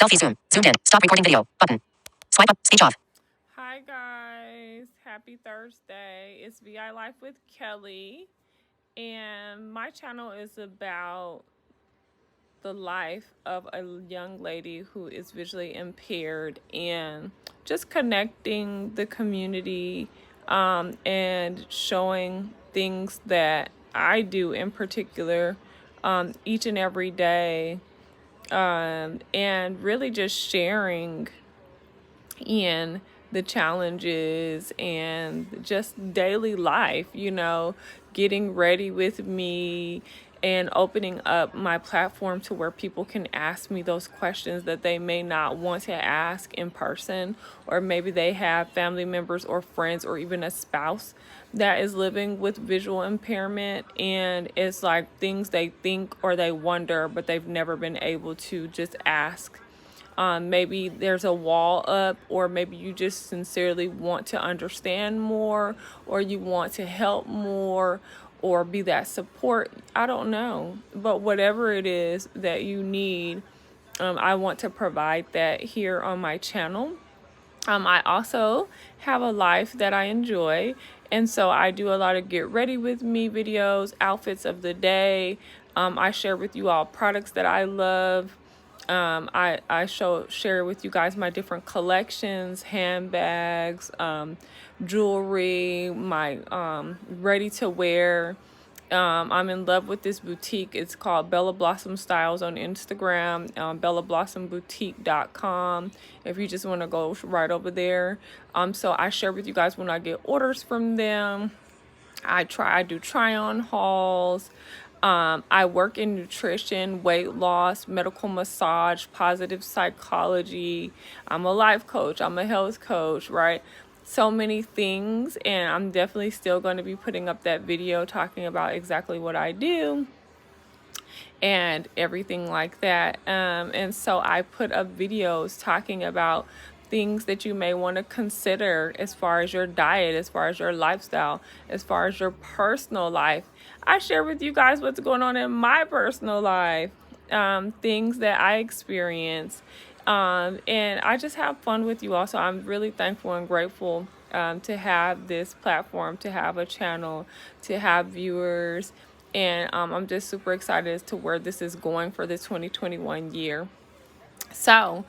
Selfie zoom. Zoomed in. Stop recording video. Button. Swipe up. Speech off. Hi guys, happy Thursday. It's VI Life with Kelly, and my channel is about the life of a young lady who is visually impaired and just connecting the community and showing things that I do in particular each and every day, and really just sharing in the challenges and just daily life, getting ready with me and opening up my platform to where people can ask me those questions that they may not want to ask in person, or maybe they have family members or friends or even a spouse that is living with visual impairment, and it's like things they think or they wonder but they've never been able to just ask. Maybe there's a wall up, or maybe you just sincerely want to understand more, or you want to help more, or be that support. I don't know. But whatever it is that you need, I want to provide that here on my channel. I also have a life that I enjoy, and so I do a lot of get ready with me videos, outfits of the day. I share with you all products that I love. I share with you guys my different collections, handbags, jewelry, my ready to wear. I'm in love with this boutique. It's called Bella Blossom Styles on Instagram, BellaBlossomBoutique.com, if you just want to go right over there. So I share with you guys when I get orders from them. I do try on hauls. I work in nutrition, weight loss, medical massage, positive psychology. I'm a life coach. I'm a health coach, right? So many things, and I'm definitely still going to be putting up that video talking about exactly what I do and everything like that. And so I put up videos talking about things that you may want to consider as far as your diet, as far as your lifestyle, as far as your personal life. I share with you guys what's going on in my personal life, things that I experience, and I just have fun with you all. So I'm really thankful and grateful to have this platform, to have a channel, to have viewers, and I'm just super excited as to where this is going for the 2021 year. So,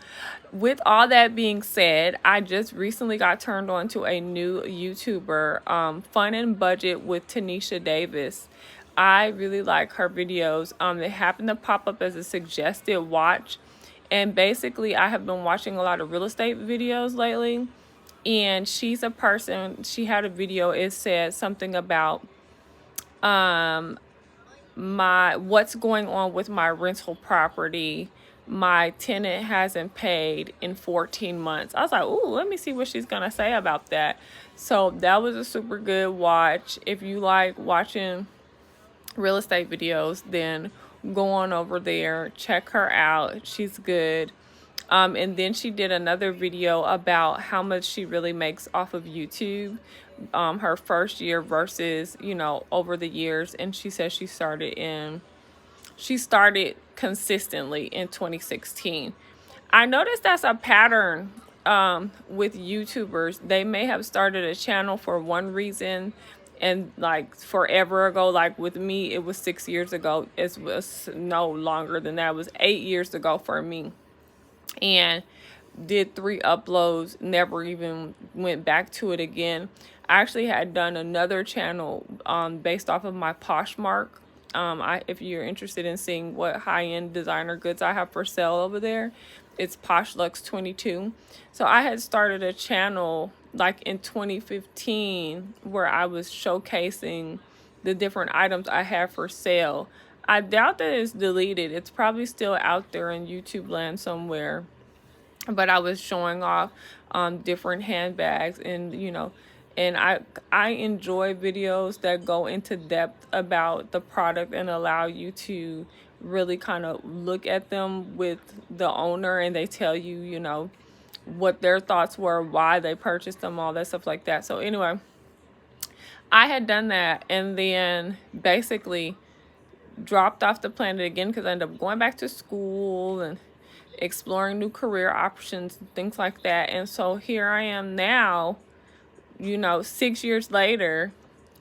with all that being said, I just recently got turned on to a new YouTuber, Fun and Budget with Tanisha Davis. I really like her videos. They happen to pop up as a suggested watch. And basically, I have been watching a lot of real estate videos lately. And she's a person, she had a video, it said something about what's going on with my rental property. My tenant hasn't paid in 14 months. I was like, ooh, let me see what she's gonna say about that. So that was a super good watch. If you like watching real estate videos, then go on over there, check her out. She's good. And then she did another video about how much she really makes off of YouTube, her first year versus, over the years. And she says she started consistently in 2016. I noticed that's a pattern with YouTubers. They may have started a channel for one reason, and like forever ago, like with me, it was 6 years ago. It was no longer than that. It was 8 years ago for me. And did 3 uploads, never even went back to it again. I actually had done another channel based off of my Poshmark. If you're interested in seeing what high-end designer goods I have for sale over there, it's Poshlux22. So I had started a channel like in 2015 where I was showcasing the different items I have for sale. I doubt that it's deleted. It's probably still out there in YouTube land somewhere. But I was showing off different handbags, and and I enjoy videos that go into depth about the product and allow you to really kind of look at them with the owner, and they tell you, what their thoughts were, why they purchased them, all that stuff like that. So anyway, I had done that, and then basically dropped off the planet again because I ended up going back to school, and exploring new career options, things like that. And so here I am now, 6 years later,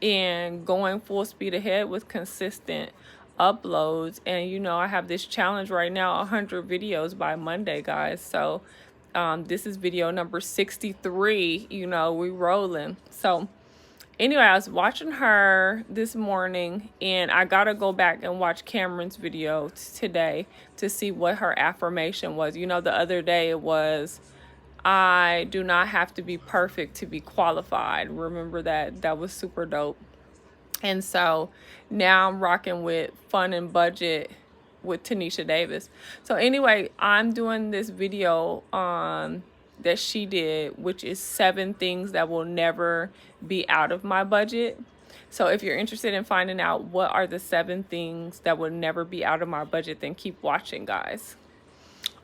and going full speed ahead with consistent uploads. And I have this challenge right now, 100 videos by Monday, guys. So this is video number 63. We rolling. So anyway, I was watching her this morning, and I gotta go back and watch Cameron's video today to see what her affirmation was. The other day it was, I do not have to be perfect to be qualified. Remember that? That was super dope. And so now I'm rocking with Fun and Budget with Tanisha Davis. So anyway, I'm doing this video that she did, which is 7 things that will never be out of my budget. So if you're interested in finding out what are the 7 things that will never be out of my budget, then keep watching, guys.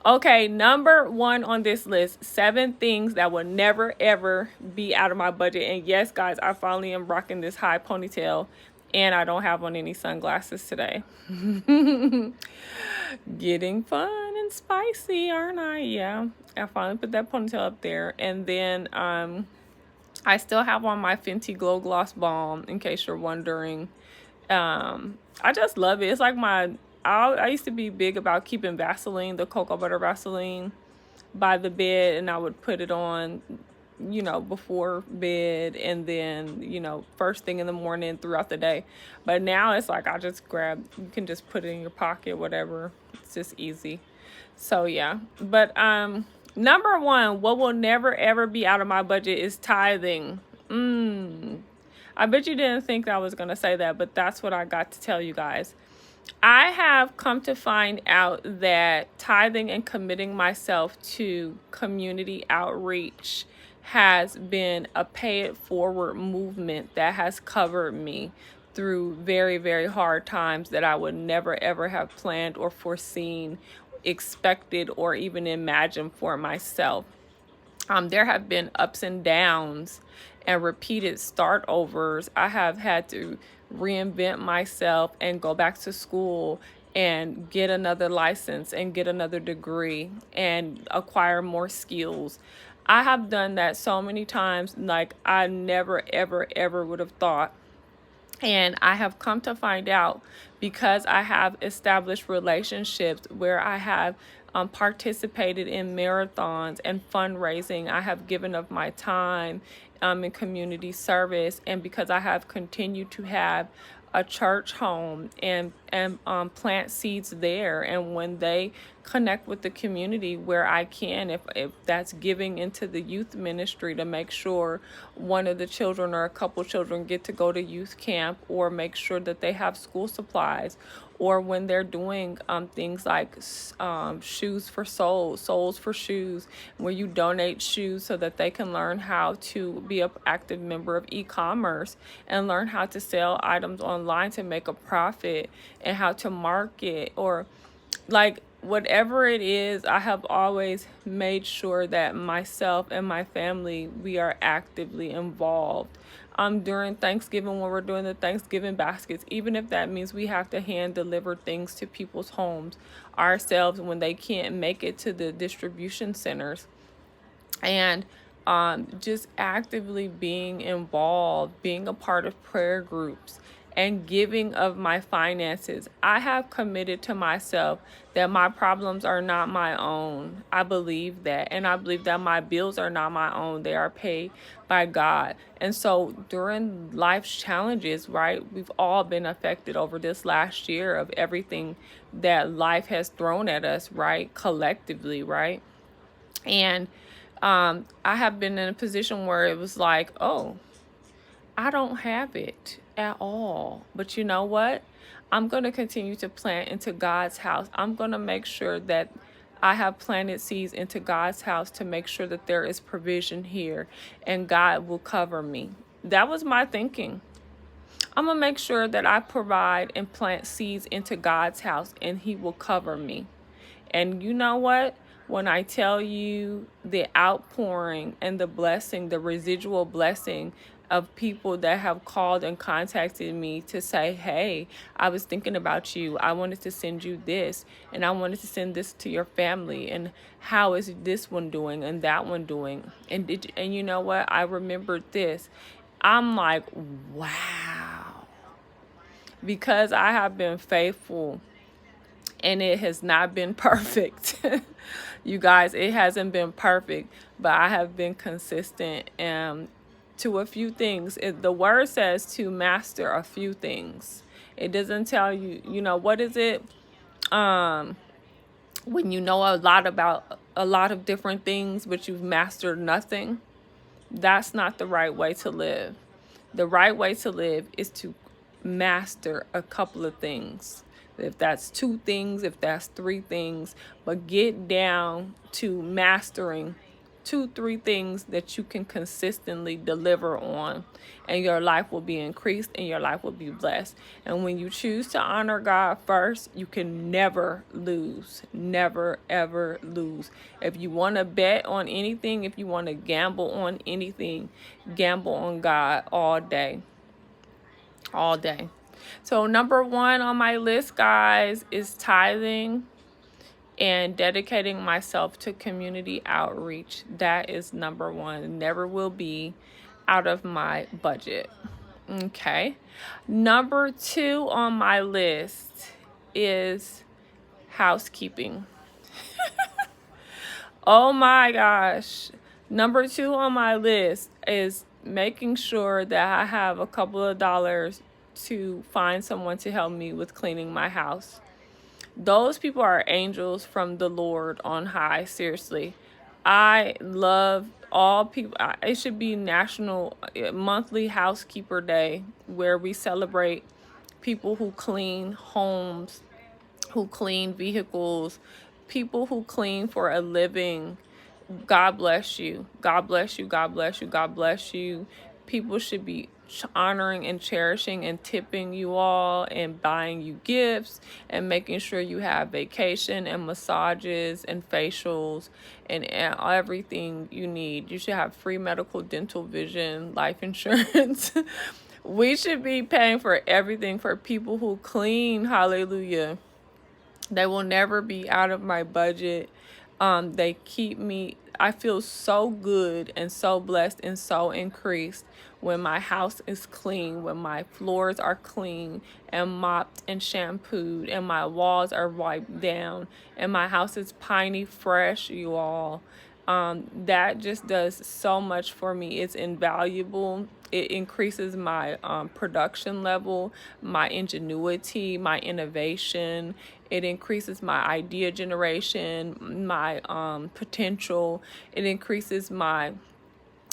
Okay, number 1 on this list, 7 things that will never ever be out of my budget. And yes, guys, I finally am rocking this high ponytail, and I don't have on any sunglasses today. Getting fun and spicy, aren't I? Yeah, I finally put that ponytail up there. And then I still have on my Fenty Glow Gloss Balm, in case you're wondering. I just love it. It's like I used to be big about keeping Vaseline, the cocoa butter Vaseline, by the bed, and I would put it on, before bed, and then, first thing in the morning throughout the day. But now it's like I just you can just put it in your pocket, whatever. It's just easy. So yeah. But number 1, what will never ever be out of my budget is tithing. I bet you didn't think I was gonna say that, but that's what I got to tell you guys. I have come to find out that tithing and committing myself to community outreach has been a pay it forward movement that has covered me through very, very hard times that I would never ever have planned or foreseen, expected, or even imagined for myself. There have been ups and downs and repeated start overs. I have had to reinvent myself and go back to school and get another license and get another degree and acquire more skills. I have done that so many times, like I never, ever, ever would have thought. And I have come to find out, because I have established relationships where I have participated in marathons and fundraising. I have given of my time in community service, and because I have continued to have a church home and plant seeds there, and when they connect with the community where I can, if that's giving into the youth ministry to make sure one of the children or a couple children get to go to youth camp, or make sure that they have school supplies, or when they're doing things like shoes for souls for shoes, where you donate shoes so that they can learn how to be an active member of e-commerce and learn how to sell items online to make a profit, and how to market, or like whatever it is. I have always made sure that myself and my family, we are actively involved. During Thanksgiving, when we're doing the Thanksgiving baskets, even if that means we have to hand deliver things to people's homes ourselves when they can't make it to the distribution centers. And just actively being involved, being a part of prayer groups, and giving of my finances. I have committed to myself that my problems are not my own. I believe that. And I believe that my bills are not my own. They are paid by God. And so during life's challenges, right, we've all been affected over this last year of everything that life has thrown at us, right, collectively, right? And I have been in a position where it was like, oh, I don't have it at all. But you know what? I'm going to continue to plant into God's house. I'm going to make sure that I have planted seeds into God's house to make sure that there is provision here, and God will cover me. That was my thinking. I'm going to make sure that I provide and plant seeds into God's house, and He will cover me. And you know what? When I tell you the outpouring and the blessing, the residual blessing of people that have called and contacted me to say, hey, I was thinking about you. I wanted to send you this, and I wanted to send this to your family. And how is this one doing and that one doing? And you know what? I remembered this. I'm like, wow. Because I have been faithful and it has not been perfect. You guys, it hasn't been perfect, but I have been consistent to a few things. The word says to master a few things. It doesn't tell you, what is it? When you know a lot about a lot of different things, but you've mastered nothing, that's not the right way to live. The right way to live is to master a couple of things. If that's 2 things, if that's 3 things, but get down to mastering 2, 3 things that you can consistently deliver on, and your life will be increased and your life will be blessed. And when you choose to honor God first, you can never lose. Never, ever lose. If you want to bet on anything, if you want to gamble on anything, gamble on God all day. All day. So number 1 on my list, guys, is tithing and dedicating myself to community outreach. That is number 1. Never will be out of my budget. Okay. Number 2 on my list is housekeeping. Oh my gosh. Number 2 on my list is making sure that I have a couple of dollars to find someone to help me with cleaning my house. Those people are angels from the Lord on high. Seriously. I love all people. It should be National Monthly Housekeeper Day, where we celebrate people who clean homes, who clean vehicles, people who clean for a living. God bless you. God bless you. God bless you. God bless you. People should be honoring and cherishing and tipping you all and buying you gifts and making sure you have vacation and massages and facials and everything you need. You should have free medical, dental, vision, life insurance. We should be paying for everything for people who clean. Hallelujah. They will never be out of my budget. They keep me, I feel so good and so blessed and so increased when my house is clean, when my floors are clean and mopped and shampooed, and my walls are wiped down, and my house is piney fresh, you all. That just does so much for me. It's invaluable. It increases my production level, my ingenuity, my innovation. It increases my idea generation, my potential. It increases my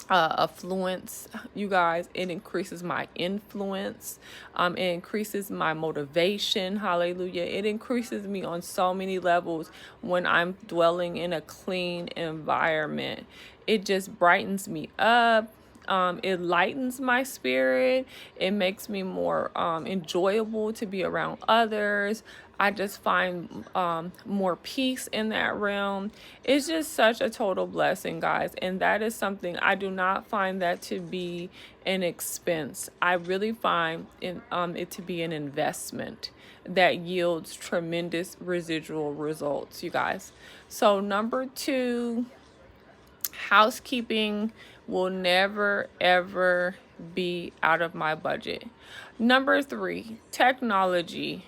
affluence, you guys. It increases my influence. It increases my motivation. Hallelujah. It increases me on so many levels when I'm dwelling in a clean environment. It just brightens me up. It lightens my spirit. It makes me more enjoyable to be around others. I just find more peace in that realm. It's just such a total blessing, guys. And that is something, I do not find that to be an expense. I really find it to be an investment that yields tremendous residual results, you guys. So number 2, housekeeping will never, ever be out of my budget. Number 3, technology.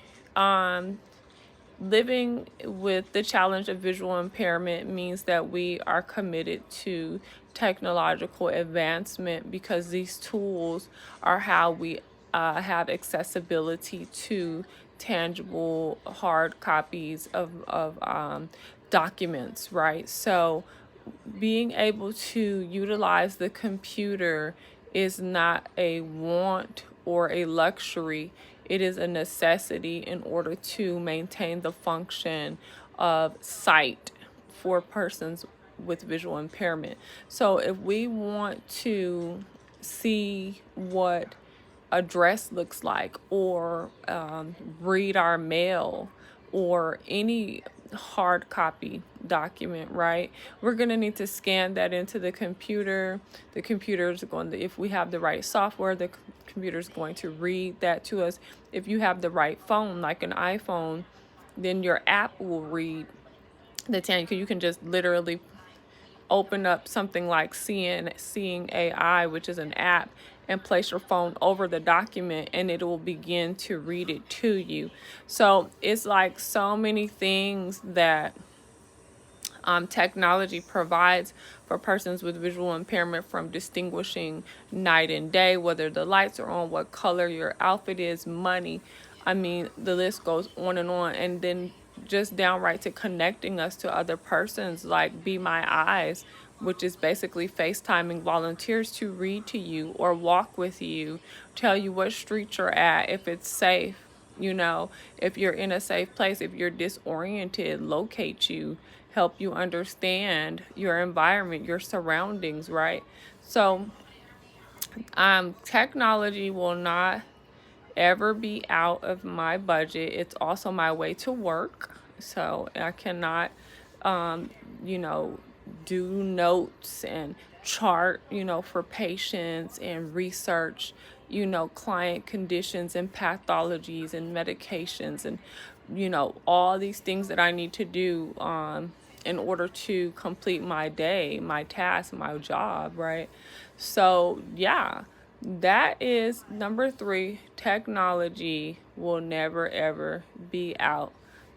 Living with the challenge of visual impairment means that we are committed to technological advancement, because these tools are how we have accessibility to tangible hard copies of documents, right? So being able to utilize the computer is not a want or a luxury. It is a necessity in order to maintain the function of sight for persons with visual impairment. So if we want to see what a dress looks like, or read our mail, or any hard copy document, right? We're going to need to scan that into the computer. The computer is going to, if we have the right software, the computer is going to read that to us. If you have the right phone, like an iPhone, then your app will read the 10. You can just literally open up something like Seeing AI, which is an app, and place your phone over the document and it will begin to read it to you. So it's like so many things that technology provides for persons with visual impairment, from distinguishing night and day, whether the lights are on, what color your outfit is, money. I mean, the list goes on. And then just downright to connecting us to other persons, like Be My Eyes, which is basically FaceTiming volunteers to read to you or walk with you, tell you what street you're at, if it's safe, if you're in a safe place, if you're disoriented, locate you, help you understand your environment, your surroundings, right? So technology will not ever be out of my budget. It's also my way to work. So I cannot, do notes and chart, for patients and research, client conditions and pathologies and medications and, all these things that I need to do in order to complete my day, my task, my job, right? So, yeah. That is number 3. Technology will never ever be out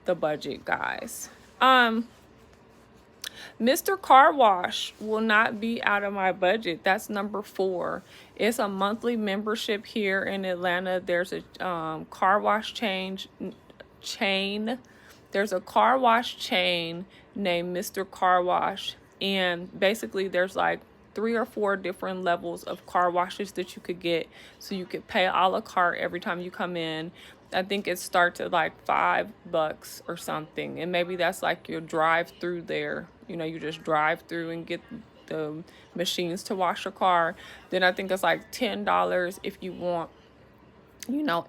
the budget, guys. Mr. Carwash will not be out of my budget. That's number 4. It's a monthly membership here in Atlanta. There's a car wash chain. There's a car wash chain named Mr. Carwash, and basically there's like 3 or 4 different levels of car washes that you could get. So you could pay a la carte every time you come in. I think it starts at like $5 or something. And maybe that's like your drive through there. You just drive through and get the machines to wash your car. Then I think it's like $10 if you want,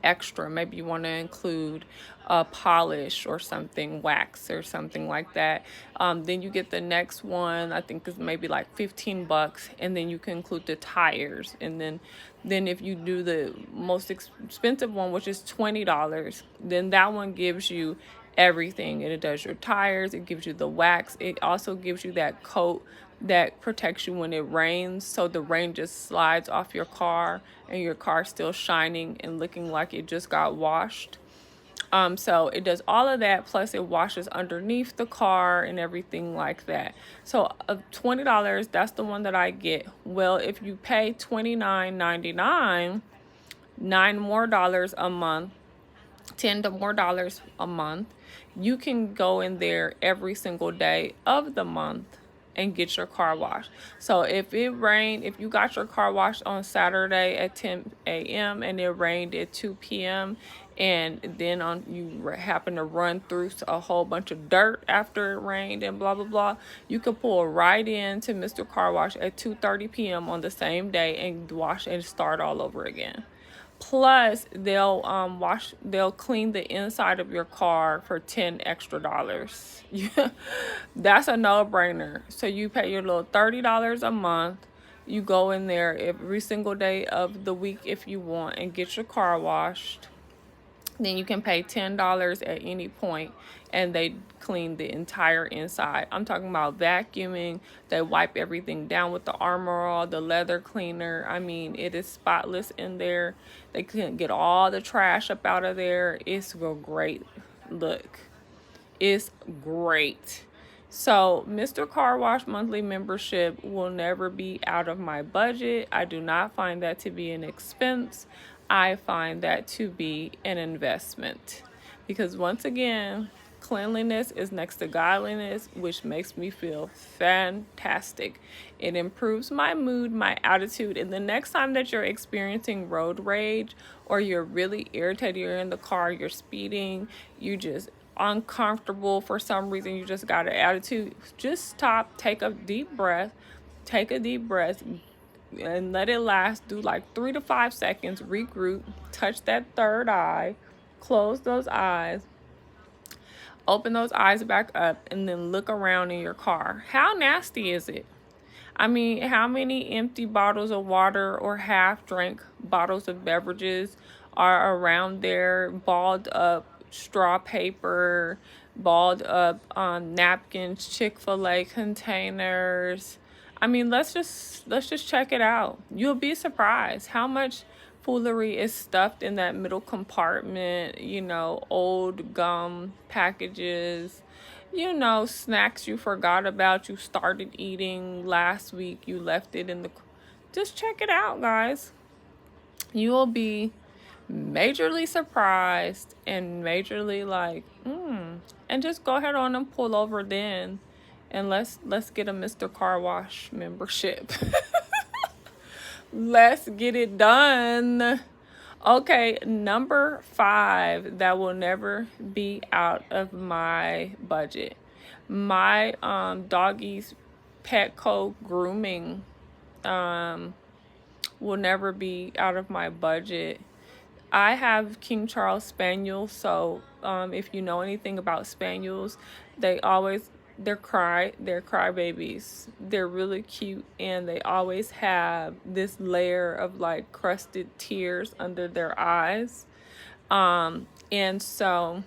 extra. Maybe you want to include a polish or something, wax or something like that. Then you get the next one, I think is maybe like $15, and then you can include the tires. And then if you do the most expensive one, which is $20, then that one gives you everything. And it does your tires, it gives you the wax, it also gives you that coat that protects you when it rains, so the rain just slides off your car and your car's still shining and looking like it just got washed. So it does all of that, plus it washes underneath the car and everything like that. So $20, that's the one that I get. Well, if you pay $29.99, $9 more a month, $10 more a month, you can go in there every single day of the month and get your car washed. So if it rained, if you got your car washed on Saturday at 10 a.m. and it rained at 2 p.m. and then you happen to run through a whole bunch of dirt after it rained and blah, blah, blah, you can pull right into Mr. Car Wash at 2:30 p.m. on the same day and wash and start all over again. Plus, they'll clean the inside of your car for $10 extra. That's a no-brainer. So you pay your little $30 a month. You go in there every single day of the week if you want and get your car washed. Then you can pay $10 at any point and they clean the entire inside. I'm talking about vacuuming. They wipe everything down with the Armor All, the leather cleaner. I mean, it is spotless in there. They can get all the trash up out of there. It's a great look. It's great. So Mr. Car Wash monthly membership will never be out of my budget. I do not find that to be an expense. I find that to be an investment. Because once again, cleanliness is next to godliness, which makes me feel fantastic. It improves my mood, my attitude. And the next time that you're experiencing road rage or you're really irritated, you're in the car, you're speeding, you just uncomfortable for some reason, you just got an attitude, just stop, take a deep breath, and let it last. Do like 3 to 5 seconds, regroup, touch that third eye, close those eyes, Open those eyes back up and then look around in your car. How nasty is it? I mean, how many empty bottles of water or half drank bottles of beverages are around there, balled up straw paper, balled up napkins, Chick-fil-A containers. I mean, let's just check it out. You'll be surprised how much foolery is stuffed in that middle compartment. Old gum packages, snacks you forgot about, you started eating last week, you left it in the... Just check it out, guys. You will be majorly surprised and majorly like, and just go ahead on and pull over then, and let's get a Mr. Carwash membership. Let's get it done. Okay, number 5 that will never be out of my budget. My doggy's Petco grooming will never be out of my budget. I have King Charles Spaniels, so if you know anything about Spaniels, they're crybabies. They're really cute, and they always have this layer of like crusted tears under their eyes. And so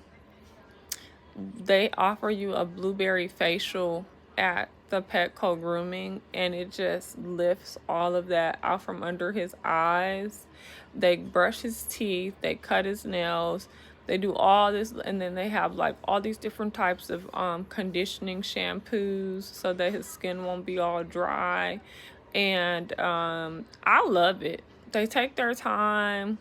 they offer you a blueberry facial at the Petco grooming, and it just lifts all of that out from under his eyes. They brush his teeth, they cut his nails, they do all this, and then they have like all these different types of conditioning shampoos so that his skin won't be all dry. And I love it. They take their time.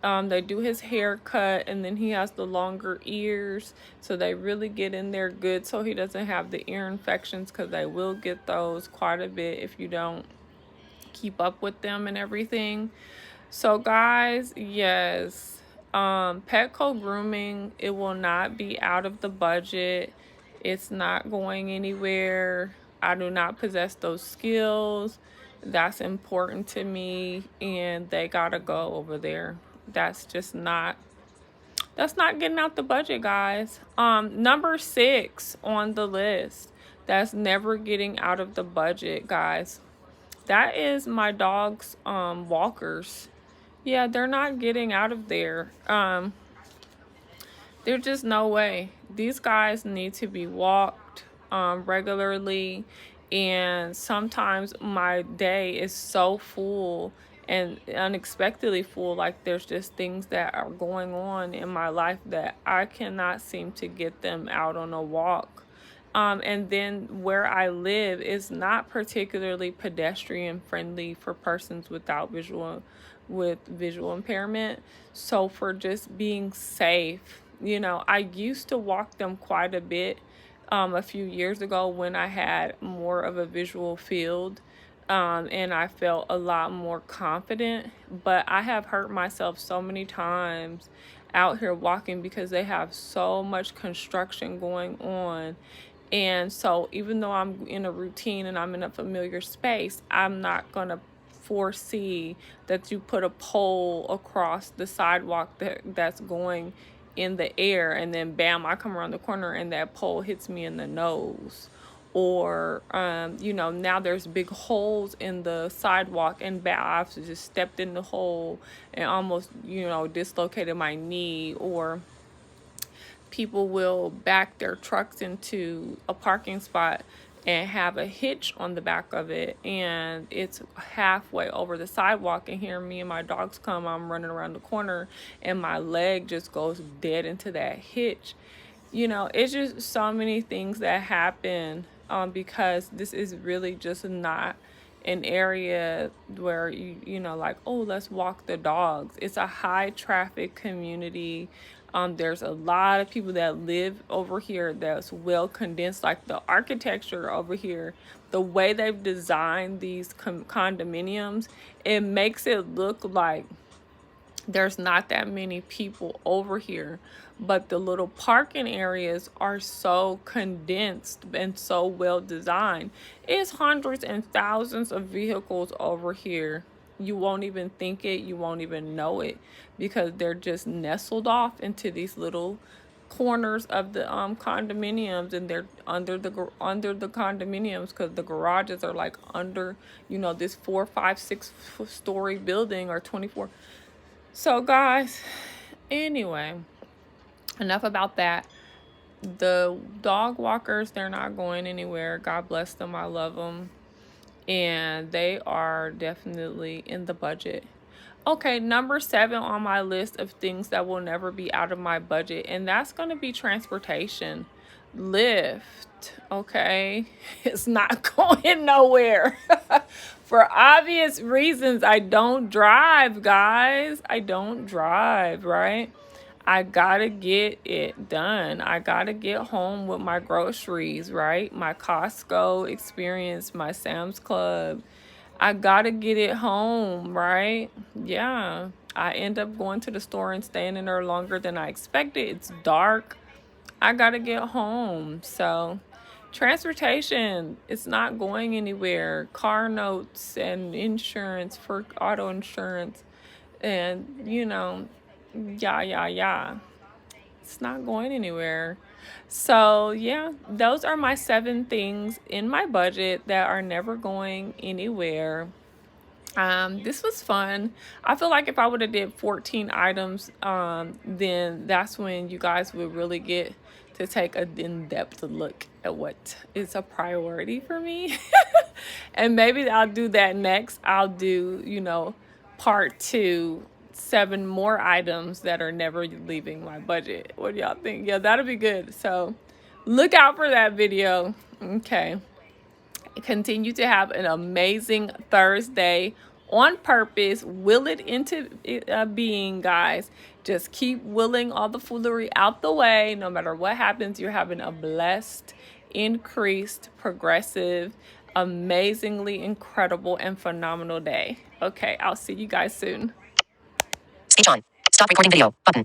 They do his haircut, and then he has the longer ears, so they really get in there good so he doesn't have the ear infections, because they will get those quite a bit if you don't keep up with them and everything. So guys, yes, Petco grooming, it will not be out of the budget. It's not going anywhere. I do not possess those skills. That's important to me, and they gotta go over there. That's not getting out the budget, guys. Number 6 on the list that's never getting out of the budget, guys. That is my dog's walkers. Yeah, they're not getting out of there. There's just no way. These guys need to be walked regularly, and sometimes my day is so full and unexpectedly full, like there's just things that are going on in my life that I cannot seem to get them out on a walk. And then where I live is not particularly pedestrian friendly for persons with visual impairment. So for just being safe, I used to walk them quite a bit a few years ago when I had more of a visual field. And I felt a lot more confident, but I have hurt myself so many times out here walking because they have so much construction going on. And so even though I'm in a routine and I'm in a familiar space, I'm not going to foresee that you put a pole across the sidewalk that's going in the air, and then bam, I come around the corner and that pole hits me in the nose. Or now there's big holes in the sidewalk, and I've just stepped in the hole and almost dislocated my knee. Or people will back their trucks into a parking spot and have a hitch on the back of it, and it's halfway over the sidewalk, and here me and my dogs come, I'm running around the corner and my leg just goes dead into that hitch. It's just so many things that happen because this is really just not an area where like, oh, let's walk the dogs. It's a high traffic community. There's a lot of people that live over here that's well condensed. Like the architecture over here, the way they've designed these condominiums, it makes it look like there's not that many people over here, but the little parking areas are so condensed and so well designed. It's hundreds and thousands of vehicles over here. You won't even think it, you won't even know it, because they're just nestled off into these little corners of the condominiums, and they're under the condominiums because the garages are like under, you know, this 4, 5, 6 story building, or 24. So guys, anyway, enough about that. The dog walkers, they're not going anywhere. God bless them. I love them. And they are definitely in the budget. Okay, number 7 on my list of things that will never be out of my budget, and that's going to be transportation. Lyft, okay? It's not going nowhere. For obvious reasons, I don't drive, guys. I don't drive, right? I gotta get it done. I gotta get home with my groceries, right? My Costco experience, my Sam's Club. I gotta get it home, right? Yeah. I end up going to the store and staying in there longer than I expected. It's dark. I gotta get home. So, transportation, it's not going anywhere. Car notes and insurance for auto insurance. And, you know, yeah. It's not going anywhere. So, yeah, those are my 7 things in my budget that are never going anywhere. This was fun. I feel like if I would have did 14 items, then that's when you guys would really get to take a in-depth look at what is a priority for me. And maybe I'll do that next. I'll do, you know, part 2, 7 more items that are never leaving my budget. What do y'all think? Yeah, that'll be good. So look out for that video. Okay. Continue to have an amazing Thursday on purpose. Will it into being, guys. Just keep willing all the foolery out the way. No matter what happens, you're having a blessed, increased, progressive, amazingly incredible, and phenomenal day. Okay, I'll see you guys soon. Speech on. Stop recording video. Button.